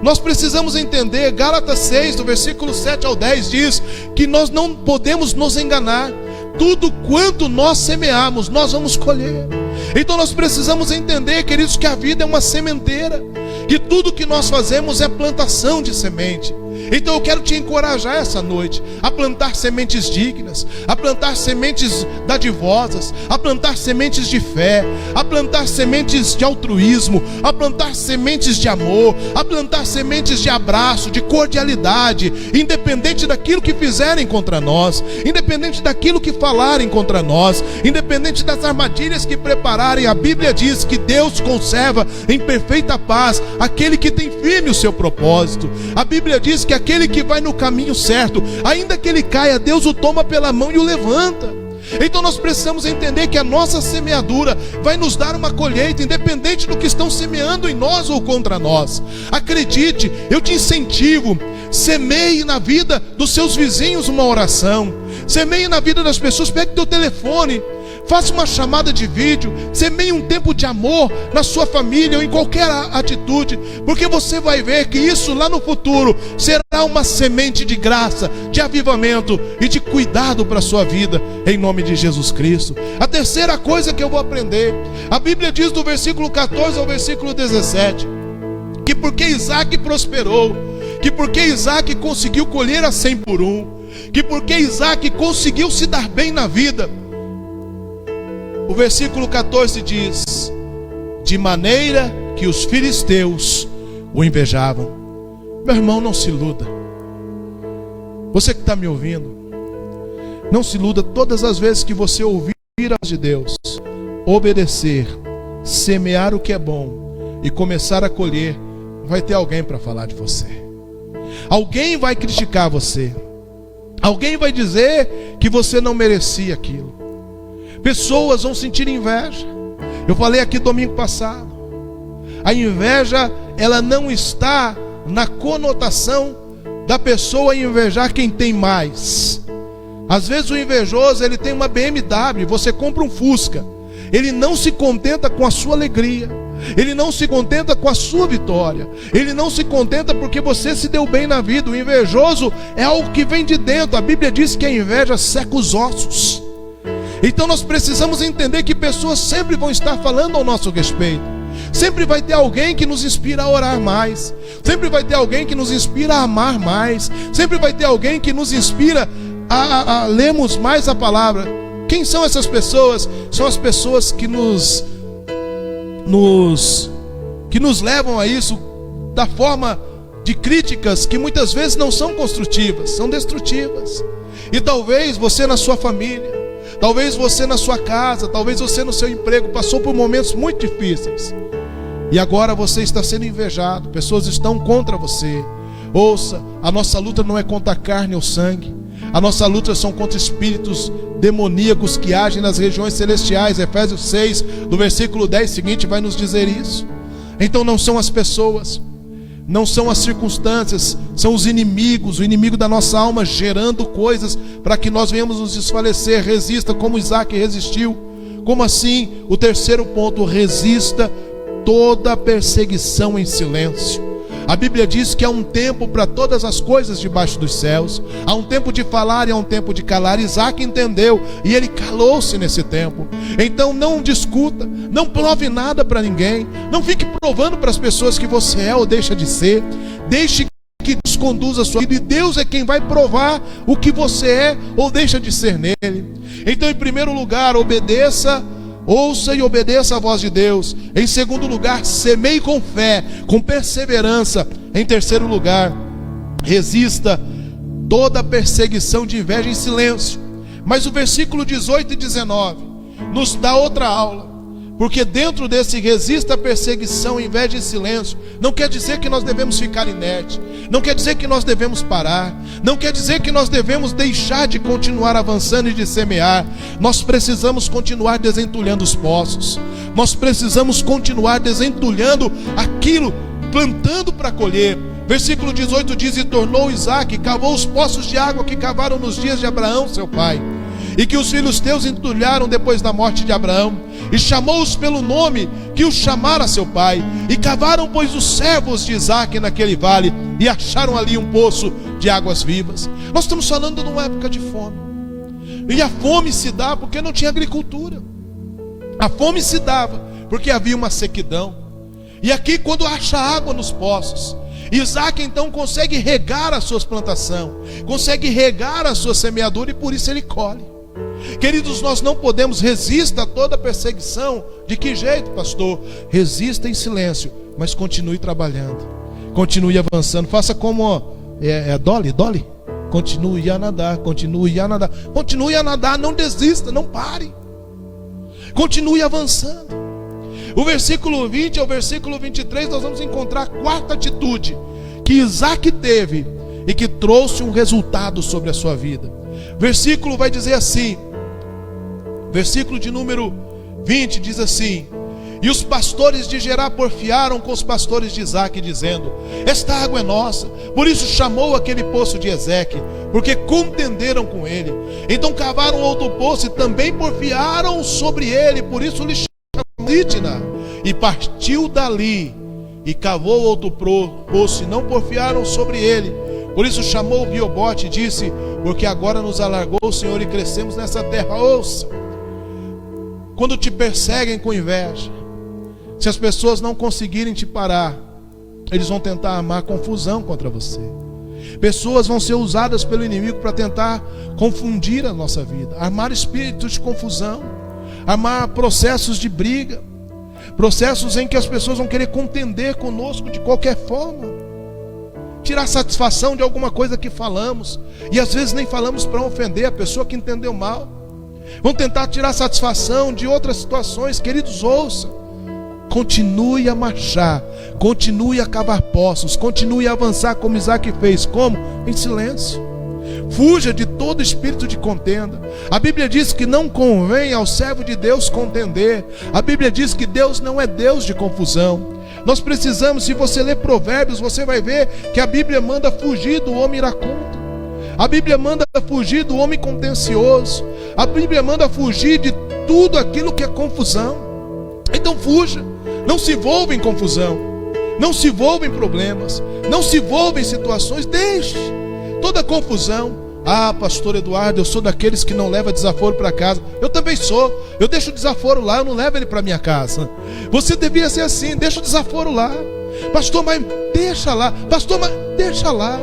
Nós precisamos entender, Gálatas 6, do versículo 7 ao 10, diz que nós não podemos nos enganar. Tudo quanto nós semearmos, nós vamos colher. Então nós precisamos entender, queridos, que a vida é uma sementeira, que tudo que nós fazemos é plantação de semente. Então eu quero te encorajar essa noite a plantar sementes dignas, a plantar sementes dadivosas, a plantar sementes de fé, a plantar sementes de altruísmo, a plantar sementes de amor, a plantar sementes de abraço, de cordialidade, independente daquilo que fizerem contra nós, independente daquilo que falarem contra nós, independente das armadilhas que prepararem. A Bíblia diz que Deus conserva em perfeita paz aquele que tem firme o seu propósito. A Bíblia diz que aquele que vai no caminho certo, ainda que ele caia, Deus o toma pela mão e o levanta. Então nós precisamos entender que a nossa semeadura vai nos dar uma colheita, independente do que estão semeando em nós ou contra nós. Acredite, eu te incentivo, semeie na vida dos seus vizinhos uma oração, semeie na vida das pessoas. Pegue teu telefone, faça uma chamada de vídeo, semeie um tempo de amor na sua família ou em qualquer atitude, porque você vai ver que isso lá no futuro será uma semente de graça, de avivamento e de cuidado para a sua vida, em nome de Jesus Cristo. A terceira coisa que eu vou aprender, a Bíblia diz do versículo 14 ao versículo 17, que porque Isaac prosperou, que porque Isaac conseguiu colher a 100 por 1, que porque Isaac conseguiu se dar bem na vida, o versículo 14 diz: de maneira que os filisteus o invejavam. Meu irmão, não se iluda. Você que está me ouvindo, não se iluda. Todas as vezes que você ouvir a voz de Deus, obedecer, semear o que é bom e começar a colher, vai ter alguém para falar de você. Alguém vai criticar você. Alguém vai dizer que você não merecia aquilo. Pessoas vão sentir inveja. Eu falei aqui domingo passado, a inveja, ela não está na conotação da pessoa invejar quem tem mais. Às vezes o invejoso, ele tem uma BMW, você compra um Fusca. Ele não se contenta com a sua alegria, ele não se contenta com a sua vitória, ele não se contenta porque você se deu bem na vida. O invejoso é algo que vem de dentro. A Bíblia diz que a inveja seca os ossos. Então nós precisamos entender que pessoas sempre vão estar falando ao nosso respeito. Sempre vai ter alguém que nos inspira a orar mais. Sempre vai ter alguém que nos inspira a amar mais. Sempre vai ter alguém que nos inspira a lermos mais a palavra. Quem são essas pessoas? São as pessoas que nos levam a isso da forma de críticas que muitas vezes não são construtivas, são destrutivas. E talvez você na sua família, talvez você na sua casa, talvez você no seu emprego passou por momentos muito difíceis. E agora você está sendo invejado, pessoas estão contra você. Ouça, a nossa luta não é contra a carne ou sangue. A nossa luta são contra espíritos demoníacos que agem nas regiões celestiais. Efésios 6, do versículo 10 seguinte, vai nos dizer isso. Então não são as pessoas, não são as circunstâncias, são os inimigos, o inimigo da nossa alma gerando coisas para que nós venhamos nos desfalecer. Resista como Isaac resistiu. Como assim? O terceiro ponto: resista toda perseguição em silêncio. A Bíblia diz que há um tempo para todas as coisas debaixo dos céus. Há um tempo de falar e há um tempo de calar. Isaac entendeu e ele calou-se nesse tempo. Então não discuta, não prove nada para ninguém. Não fique provando para as pessoas que você é ou deixa de ser. Deixe que Deus conduza a sua vida, e Deus é quem vai provar o que você é ou deixa de ser nele. Então, em primeiro lugar, obedeça, ouça e obedeça a voz de Deus. Em segundo lugar, semeie com fé, com perseverança. Em terceiro lugar, resista toda perseguição de inveja em silêncio. Mas o versículo 18 e 19 nos dá outra aula. Porque dentro desse resista a perseguição, inveja e silêncio, não quer dizer que nós devemos ficar inerte, não quer dizer que nós devemos parar, não quer dizer que nós devemos deixar de continuar avançando e de semear. Nós precisamos continuar desentulhando os poços, nós precisamos continuar desentulhando aquilo, plantando para colher. Versículo 18 diz: e tornou Isaac, cavou os poços de água que cavaram nos dias de Abraão seu pai, e que os filhos teus entulharam depois da morte de Abraão, e chamou-os pelo nome que os chamara seu pai. E cavaram, pois, os servos de Isaac naquele vale, e acharam ali um poço de águas vivas. Nós estamos falando de uma época de fome, e a fome se dá porque não tinha agricultura. A fome se dava porque havia uma sequidão. E aqui, quando acha água nos poços, Isaac então consegue regar a sua plantação, consegue regar a sua semeadura, e por isso ele colhe. Queridos, nós não podemos. Resista a toda perseguição. De que jeito, pastor? Resista em silêncio, mas continue trabalhando, continue avançando. Faça como Dolly. Continue a nadar, continue a nadar, continue a nadar. Não desista, não pare, continue avançando. O versículo 20 ao versículo 23 nós vamos encontrar a quarta atitude que Isaac teve e que trouxe um resultado sobre a sua vida. Versículo vai dizer assim, versículo de número 20 diz assim: e os pastores de Gerar porfiaram com os pastores de Isaac, dizendo: esta água é nossa. Por isso chamou aquele poço de Ezeque, porque contenderam com ele. Então cavaram outro poço e também porfiaram sobre ele, por isso lhe chamaram Sitna. E partiu dali e cavou outro poço, e não porfiaram sobre ele, por isso chamou Biobote e disse: porque agora nos alargou o Senhor e crescemos nessa terra. Ouça, quando te perseguem com inveja, se as pessoas não conseguirem te parar, eles vão tentar armar confusão contra você. Pessoas vão ser usadas pelo inimigo para tentar confundir a nossa vida, armar espíritos de confusão, armar processos de briga, processos em que as pessoas vão querer contender conosco de qualquer forma, tirar satisfação de alguma coisa que falamos, e às vezes nem falamos para ofender a pessoa que entendeu mal. Vão tentar tirar satisfação de outras situações. Queridos, ouça, continue a marchar, continue a cavar poços, continue a avançar como Isaac fez. Como? Em silêncio. Fuja de todo espírito de contenda. A Bíblia diz que não convém ao servo de Deus contender. A Bíblia diz que Deus não é Deus de confusão. Nós precisamos, se você ler Provérbios, você vai ver que a Bíblia manda fugir do homem iracundo. A Bíblia manda fugir do homem contencioso. A Bíblia manda fugir de tudo aquilo que é confusão. Então fuja, não se envolva em confusão, não se envolva em problemas, não se envolva em situações, deixe toda confusão. Ah, pastor Eduardo, eu sou daqueles que não leva desaforo para casa. Eu também sou, eu deixo o desaforo lá, eu não levo ele para minha casa. Você devia ser assim, deixa o desaforo lá. Pastor, mas deixa lá. Pastor, mas deixa lá.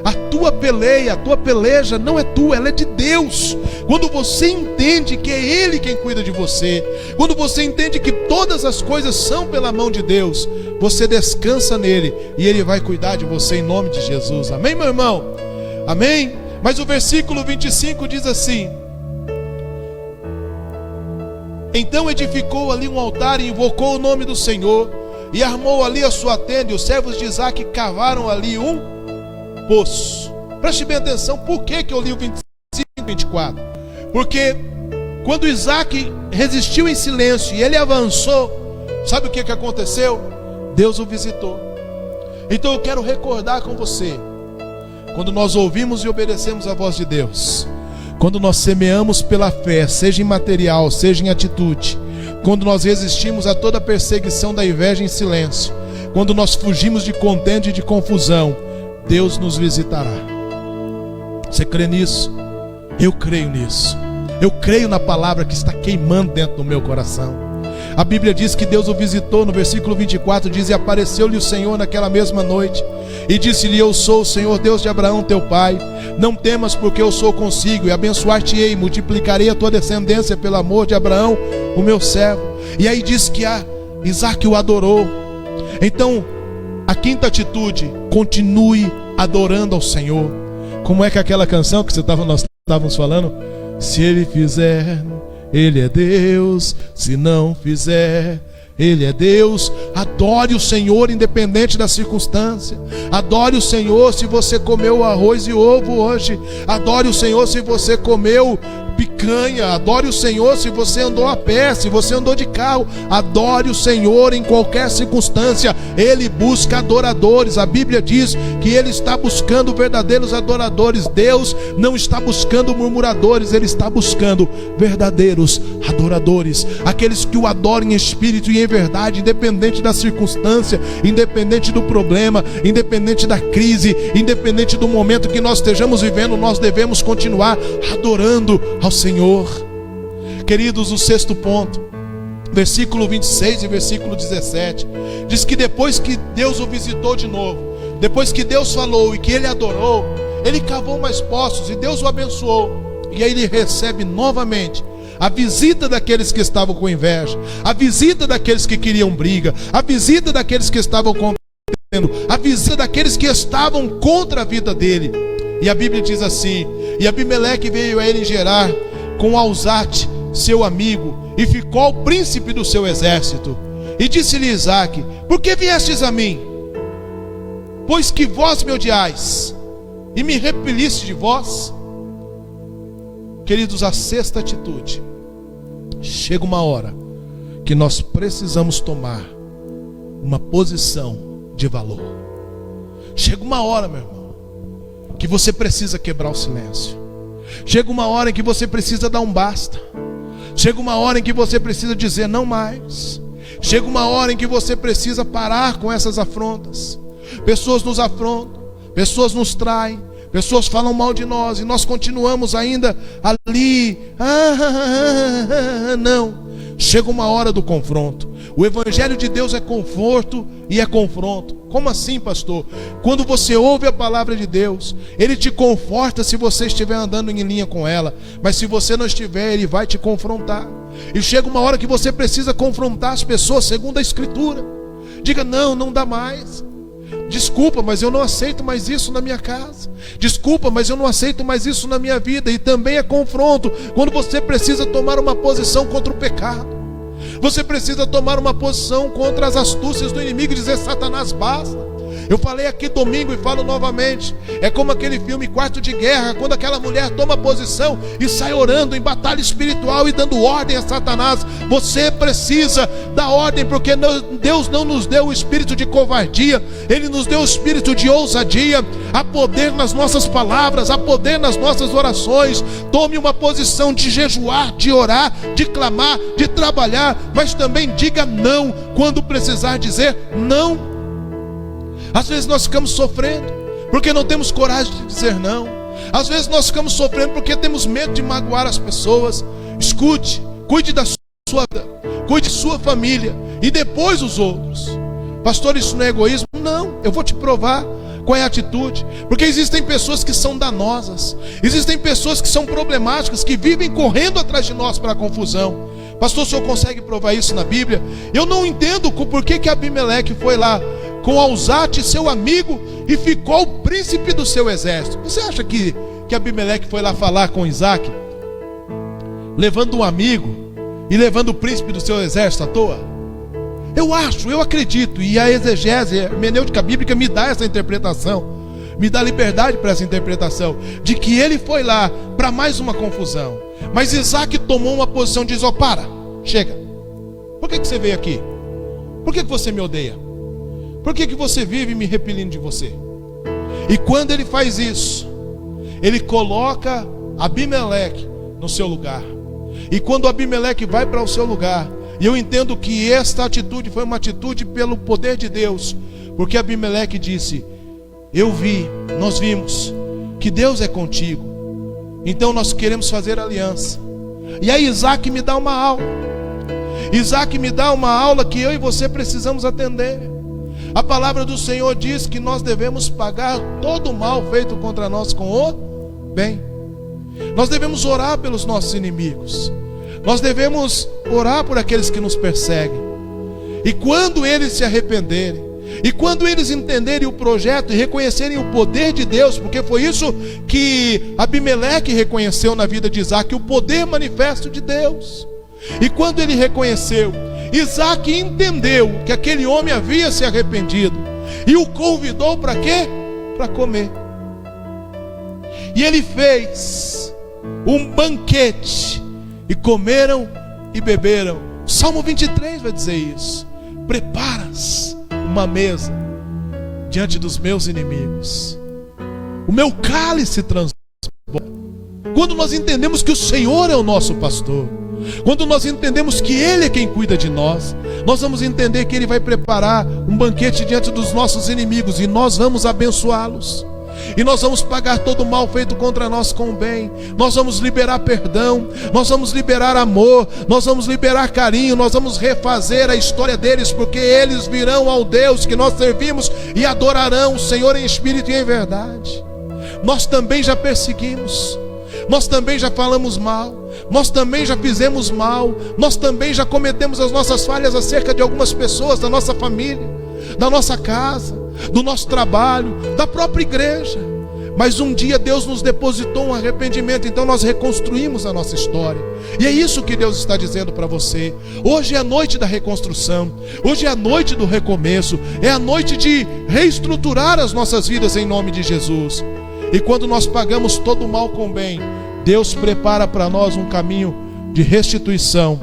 A tua peleja não é tua, ela é de Deus. Quando você entende que é Ele quem cuida de você, quando você entende que todas as coisas são pela mão de Deus, você descansa nele e Ele vai cuidar de você em nome de Jesus. Amém, meu irmão? Amém? Mas o versículo 25 diz assim: então edificou ali um altar e invocou o nome do Senhor, e armou ali a sua tenda, e os servos de Isaque cavaram ali um poço. Preste bem atenção, por que eu li o 25 e 24? Porque quando Isaque resistiu em silêncio e ele avançou, sabe o que aconteceu? Deus o visitou. Então eu quero recordar com você, quando nós ouvimos e obedecemos a voz de Deus, quando nós semeamos pela fé, seja em material, seja em atitude, quando nós resistimos a toda perseguição da inveja em silêncio, quando nós fugimos de contenda e de confusão, Deus nos visitará. Você crê nisso? Eu creio nisso. Eu creio na palavra que está queimando dentro do meu coração. A Bíblia diz que Deus o visitou, no versículo 24 diz: e apareceu-lhe o Senhor naquela mesma noite, e disse-lhe: eu sou o Senhor Deus de Abraão teu pai, não temas, porque eu sou consigo, e abençoar-te-ei, multiplicarei a tua descendência pelo amor de Abraão, o meu servo. E aí diz que Isaque o adorou. Então, a quinta atitude: continue adorando ao Senhor. Como é que aquela canção que nós estávamos falando? Se Ele fizer, Ele é Deus. Se não fizer, Ele é Deus. Adore o Senhor independente da circunstância. Adore o Senhor se você comeu arroz e ovo hoje. Adore o Senhor se você comeu picanha. Adore o Senhor se você andou a pé, se você andou de carro. Adore o Senhor em qualquer circunstância. Ele busca adoradores. A Bíblia diz que Ele está buscando verdadeiros adoradores. Deus não está buscando murmuradores, Ele está buscando verdadeiros adoradores, aqueles que o adoram em espírito e em verdade, independente da circunstância, independente do problema, independente da crise, independente do momento que nós estejamos vivendo. Nós devemos continuar adorando ao Senhor. Queridos, o sexto ponto, versículo 26 e versículo 17, diz que depois que Deus o visitou de novo, depois que Deus falou e que ele adorou, ele cavou mais poços e Deus o abençoou. E aí ele recebe novamente a visita daqueles que estavam com inveja, a visita daqueles que queriam briga, a visita daqueles que estavam contendendo, a visita daqueles que estavam contra a vida dele. E a Bíblia diz assim: e Abimeleque veio a ele em Gerar com Alzate, seu amigo, e ficou o príncipe do seu exército. E disse-lhe Isaque: por que viestes a mim? Pois que vós me odiais e me repeliste de vós. Queridos, a sexta atitude: chega uma hora que nós precisamos tomar uma posição de valor. Chega uma hora, meu irmão, que você precisa quebrar o silêncio. Chega uma hora em que você precisa dar um basta. Chega uma hora em que você precisa dizer não mais. Chega uma hora em que você precisa parar com essas afrontas. Pessoas nos afrontam, pessoas nos traem, pessoas falam mal de nós e nós continuamos ainda ali. Não. Chega uma hora do confronto. O Evangelho de Deus é conforto e é confronto. Como assim, pastor? Quando você ouve a palavra de Deus, Ele te conforta se você estiver andando em linha com ela. Mas se você não estiver, Ele vai te confrontar. E chega uma hora que você precisa confrontar as pessoas segundo a Escritura. Diga: não dá mais. Desculpa, mas eu não aceito mais isso na minha casa. Desculpa, mas eu não aceito mais isso na minha vida. E também é confronto quando você precisa tomar uma posição contra o pecado. Você precisa tomar uma posição contra as astúcias do inimigo e dizer: Satanás, basta. Eu falei aqui domingo e falo novamente. É como aquele filme Quarto de Guerra, quando aquela mulher toma posição e sai orando em batalha espiritual e dando ordem a Satanás. Você precisa dar ordem, porque Deus não nos deu o espírito de covardia, Ele nos deu o espírito de ousadia. Há poder nas nossas palavras, há poder nas nossas orações. Tome uma posição de jejuar, de orar, de clamar, de trabalhar, mas também diga não quando precisar dizer não. Às vezes nós ficamos sofrendo porque não temos coragem de dizer não. Às vezes nós ficamos sofrendo porque temos medo de magoar as pessoas. Escute, cuide da sua vida, cuide de sua família e depois os outros. Pastor, isso não é egoísmo? Não, eu vou te provar qual é a atitude. Porque existem pessoas que são danosas, existem pessoas que são problemáticas, que vivem correndo atrás de nós para a confusão. Pastor, o senhor consegue provar isso na Bíblia? Eu não entendo por que Abimeleque foi lá com Alzate, seu amigo, e ficou o príncipe do seu exército. Você acha que Abimeleque foi lá falar com Isaac, levando um amigo e levando o príncipe do seu exército à toa? Eu acredito, e a exegese, a hermenêutica bíblica me dá essa interpretação, me dá liberdade para essa interpretação, de que ele foi lá para mais uma confusão. Mas Isaac tomou uma posição de dizer: para, chega. Por que você veio aqui? Por que você me odeia? Por que você vive me repelindo de você? E quando ele faz isso, ele coloca Abimeleque no seu lugar. E quando Abimeleque vai para o seu lugar, e eu entendo que esta atitude foi uma atitude pelo poder de Deus, porque Abimeleque disse: nós vimos que Deus é contigo, então nós queremos fazer aliança. E aí Isaac me dá uma aula. Isaac me dá uma aula que eu e você precisamos atender. A palavra do Senhor diz que nós devemos pagar todo o mal feito contra nós com o bem. Nós devemos orar pelos nossos inimigos. Nós devemos orar por aqueles que nos perseguem. E quando eles se arrependerem, e quando eles entenderem o projeto e reconhecerem o poder de Deus, porque foi isso que Abimeleque reconheceu na vida de Isaac, o poder manifesto de Deus. E quando ele reconheceu, Isaac entendeu que aquele homem havia se arrependido e o convidou para quê? Para comer. E ele fez um banquete, e comeram e beberam. Salmo 23 vai dizer isso: preparas uma mesa diante dos meus inimigos, o meu cálice transborda. Quando nós entendemos que o Senhor é o nosso pastor, quando nós entendemos que Ele é quem cuida de nós, nós vamos entender que Ele vai preparar um banquete diante dos nossos inimigos, e nós vamos abençoá-los. E nós vamos pagar todo o mal feito contra nós com o bem. Nós vamos liberar perdão, nós vamos liberar amor, nós vamos liberar carinho, nós vamos refazer a história deles, porque eles virão ao Deus que nós servimos e adorarão o Senhor em espírito e em verdade. Nós também já perseguimos, nós também já falamos mal, nós também já fizemos mal, nós também já cometemos as nossas falhas acerca de algumas pessoas da nossa família, da nossa casa, do nosso trabalho, da própria igreja. Mas um dia Deus nos depositou um arrependimento, então nós reconstruímos a nossa história. E é isso que Deus está dizendo para você. Hoje é a noite da reconstrução, hoje é a noite do recomeço, é a noite de reestruturar as nossas vidas em nome de Jesus. E quando nós pagamos todo o mal com o bem, Deus prepara para nós um caminho de restituição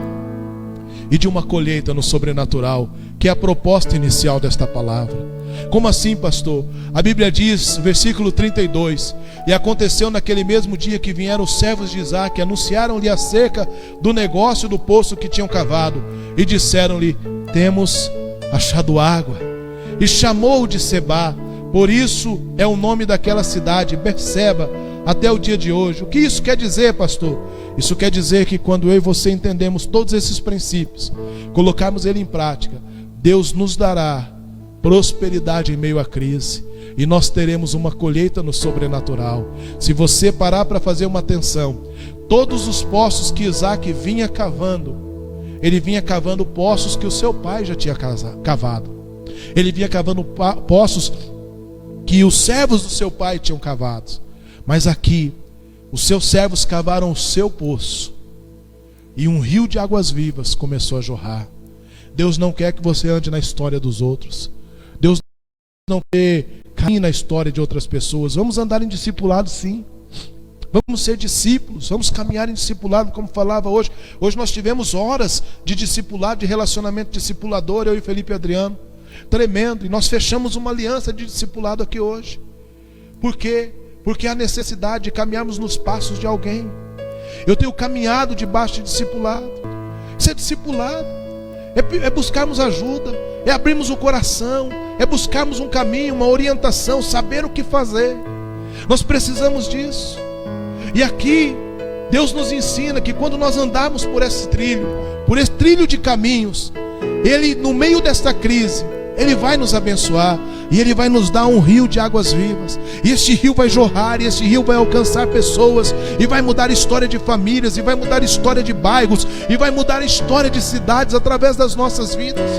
e de uma colheita no sobrenatural, que é a proposta inicial desta palavra. Como assim, pastor? A Bíblia diz, versículo 32: e aconteceu naquele mesmo dia que vieram os servos de Isaac, anunciaram-lhe acerca do negócio do poço que tinham cavado, e disseram-lhe: temos achado água. E chamou-o de Sebá, por isso é o nome daquela cidade, Berseba, até o dia de hoje. O que isso quer dizer, pastor? Isso quer dizer que quando eu e você entendemos todos esses princípios, colocarmos ele em prática, Deus nos dará prosperidade em meio à crise, e nós teremos uma colheita no sobrenatural. Se você parar para fazer uma atenção, todos os poços que Isaac vinha cavando, ele vinha cavando poços que o seu pai já tinha cavado. Ele vinha cavando poços que os servos do seu pai tinham cavado. Mas aqui, os seus servos cavaram o seu poço, e um rio de águas vivas começou a jorrar. Deus não quer que você ande na história dos outros. Deus não ter caminho na história de outras pessoas. Vamos andar em discipulado, sim. Vamos ser discípulos, vamos caminhar em discipulado, como falava hoje. Hoje nós tivemos horas de discipulado, de relacionamento discipulador, eu e Felipe e Adriano. Tremendo. E nós fechamos uma aliança de discipulado aqui hoje. Por quê? Porque há necessidade de caminharmos nos passos de alguém. Eu tenho caminhado debaixo de discipulado. Ser discipulado é buscarmos ajuda, é abrirmos o coração, é buscarmos um caminho, uma orientação, saber o que fazer. Nós precisamos disso. E aqui Deus nos ensina que quando nós andarmos por esse trilho de caminhos, Ele, no meio desta crise, Ele vai nos abençoar e Ele vai nos dar um rio de águas vivas. E este rio vai jorrar, e este rio vai alcançar pessoas, e vai mudar a história de famílias, e vai mudar a história de bairros, e vai mudar a história de cidades através das nossas vidas.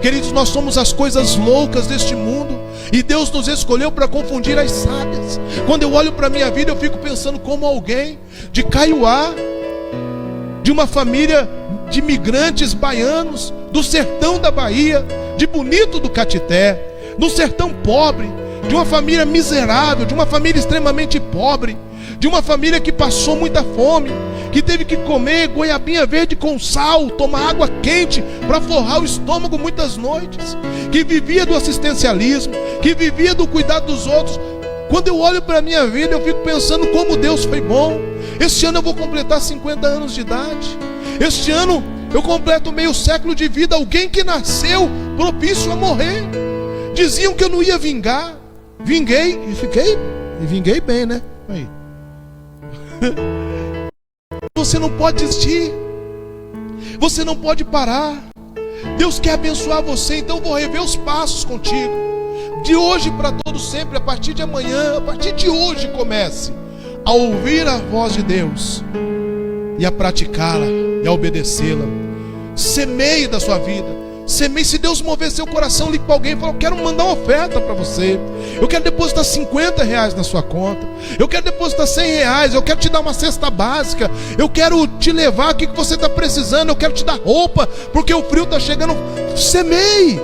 Queridos, nós somos as coisas loucas deste mundo, e Deus nos escolheu para confundir as sábias. Quando eu olho para a minha vida, eu fico pensando como alguém de Caiuá, de uma família de imigrantes baianos, do sertão da Bahia, de Bonito do Catité, do sertão pobre, de uma família miserável, de uma família extremamente pobre, de uma família que passou muita fome, que teve que comer goiabinha verde com sal, tomar água quente para forrar o estômago muitas noites, que vivia do assistencialismo, que vivia do cuidado dos outros. Quando eu olho para a minha vida, eu fico pensando como Deus foi bom. Este ano eu vou completar 50 anos de idade. Este ano eu completo meio século de vida. Alguém que nasceu propício a morrer. Diziam que eu não ia vingar. Vinguei e vinguei bem, né? Aí. Você não pode desistir. Você não pode parar. Deus quer abençoar você, então vou rever os passos contigo. De hoje para todo sempre, a partir de amanhã, a partir de hoje, comece a ouvir a voz de Deus e a praticá-la e a obedecê-la. Semeie da sua vida. Semeie. Se Deus mover seu coração, ligue para alguém e fala: eu quero mandar uma oferta para você, eu quero depositar R$50 na sua conta, eu quero depositar R$100, eu quero te dar uma cesta básica, eu quero te levar o que você está precisando, eu quero te dar roupa, porque o frio está chegando. Semeie.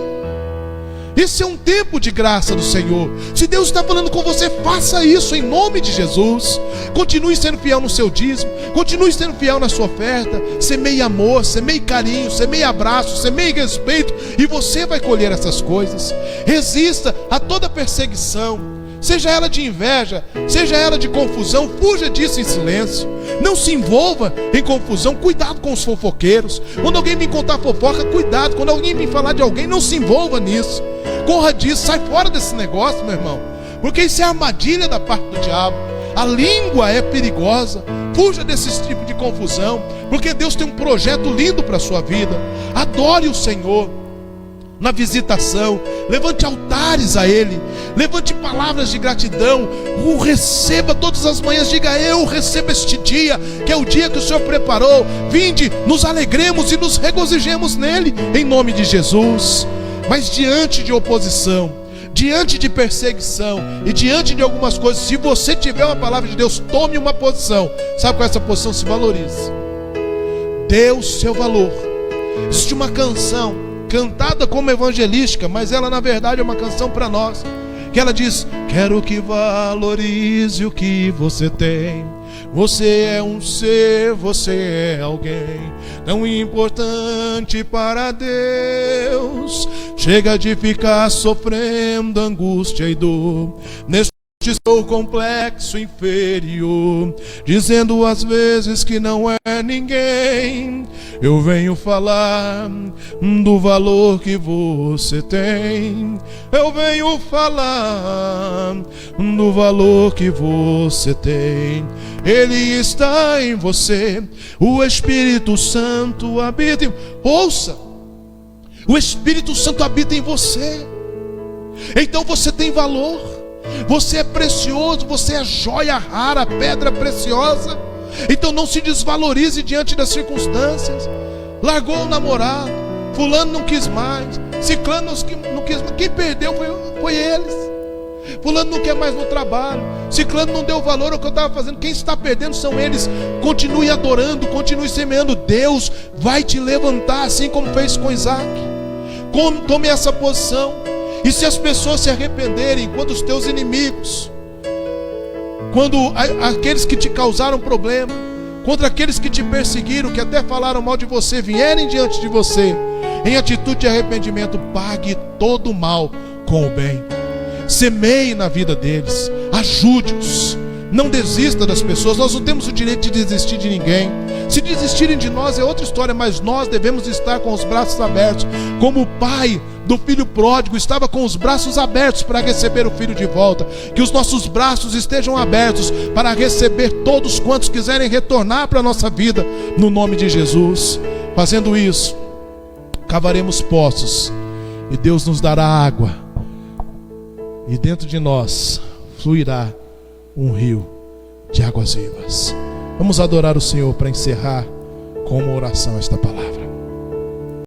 Esse é um tempo de graça do Senhor. Se Deus está falando com você, faça isso em nome de Jesus. Continue sendo fiel no seu dízimo, continue sendo fiel na sua oferta. Semeie amor, semeie carinho, semeie abraço, semeie respeito, e você vai colher essas coisas. Resista a toda perseguição, seja ela de inveja, seja ela de confusão. Fuja disso em silêncio. Não se envolva em confusão. Cuidado com os fofoqueiros. Quando alguém me contar fofoca, cuidado. Quando alguém me falar de alguém, não se envolva nisso. Corra disso, sai fora desse negócio, meu irmão, porque isso é armadilha da parte do diabo. A língua é perigosa. Fuja desse tipo de confusão, porque Deus tem um projeto lindo para a sua vida. Adore o Senhor na visitação, levante altares a Ele, levante palavras de gratidão, o receba todas as manhãs. Diga: eu recebo este dia, que é o dia que o Senhor preparou. Vinde, nos alegremos e nos regozijemos nele, em nome de Jesus. Mas diante de oposição, diante de perseguição e diante de algumas coisas, se você tiver uma palavra de Deus, tome uma posição. Sabe qual é essa posição? Se valorize, dê o seu valor. Existe uma canção cantada como evangelística, mas ela na verdade é uma canção para nós, que ela diz: quero que valorize o que você tem. Você é um ser, você é alguém tão importante para Deus. Chega de ficar sofrendo angústia e dor neste seu complexo inferior, dizendo às vezes que não é ninguém. Eu venho falar do valor que você tem. Eu venho falar do valor que você tem. Ele está em você. O Espírito Santo habita em... Ouça! O Espírito Santo habita em você. Então você tem valor. Você é precioso, você é joia rara, pedra preciosa. Então não se desvalorize diante das circunstâncias. Largou o namorado, fulano não quis mais, ciclano não quis mais. Quem perdeu foi eles. Fulano não quer mais no trabalho, ciclano não deu valor ao que eu estava fazendo. Quem está perdendo são eles. Continue adorando, continue semeando. Deus vai te levantar, assim como fez com Isaac. Tome essa posição. E se as pessoas se arrependerem, quando os teus inimigos, quando aqueles que te causaram problema, contra aqueles que te perseguiram, que até falaram mal de você, vierem diante de você, em atitude de arrependimento, pague todo o mal com o bem. Semeie na vida deles, ajude-os. Não desista das pessoas. Nós não temos o direito de desistir de ninguém. Se desistirem de nós é outra história, mas nós devemos estar com os braços abertos, como o pai do filho pródigo estava com os braços abertos para receber o filho de volta. Que os nossos braços estejam abertos para receber todos quantos quiserem retornar para a nossa vida, no nome de Jesus. Fazendo isso, cavaremos poços e Deus nos dará água, e dentro de nós fluirá um rio de águas vivas. Vamos adorar o Senhor para encerrar com uma oração esta palavra.